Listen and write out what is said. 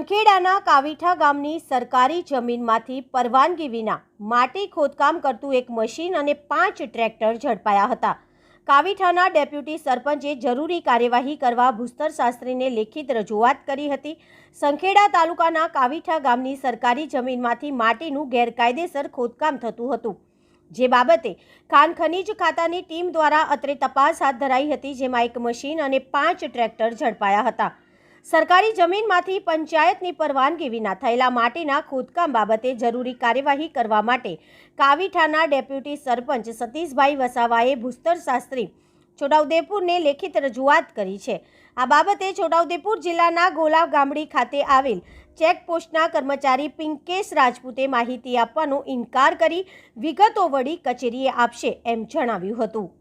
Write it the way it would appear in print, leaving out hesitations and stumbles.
સંખેડાના કાવીઠા ગામની સરકારી જમીનમાંથી પરવાનગી વિના માટી ખોદકામ કરતું એક મશીન અને 5 ટ્રેક્ટર ઝડપાયા હતા। કાવીઠાના ડેપ્યુટી સરપંચે જરૂરી કાર્યવાહી કરવા ભૂસ્તર શાસ્ત્રીને લેખિત રજૂઆત કરી હતી। સંખેડા તાલુકાના કાવીઠા ગામની સરકારી જમીનમાંથી માટીનું ગેરકાયદેસર ખોદકામ થતું હતું, જે બાબતે ખાન ખનીજ ખાતાની ટીમ દ્વારા અત્રે તપાસ હાથ ધરાઈ હતી, જેમાં એક મશીન અને 5 ટ્રેક્ટર ઝડપાયા હતા। સરકારી જમીનમાંથી પંચાયતની પરવાનગી વિના થયેલા માટીના ખોદકામ બાબતે જરૂરી કાર્યવાહી કરવા માટે કાવીઠાના ડેપ્યુટી સરપંચ સતીશભાઈ વસાવાએ ભૂસ્તર શાસ્ત્રી છોટાઉદેપુરને લેખિત રજૂઆત કરી છે। આ બાબતે છોટાઉદેપુર જિલ્લાના ગોલા ગામડી ખાતે આવેલ ચેકપોસ્ટના કર્મચારી પિંકેશ રાજપૂતે માહિતી આપવાનો ઇનકાર કરી વિગતો વળી કચેરીએ આપશે એમ જણાવ્યું હતું।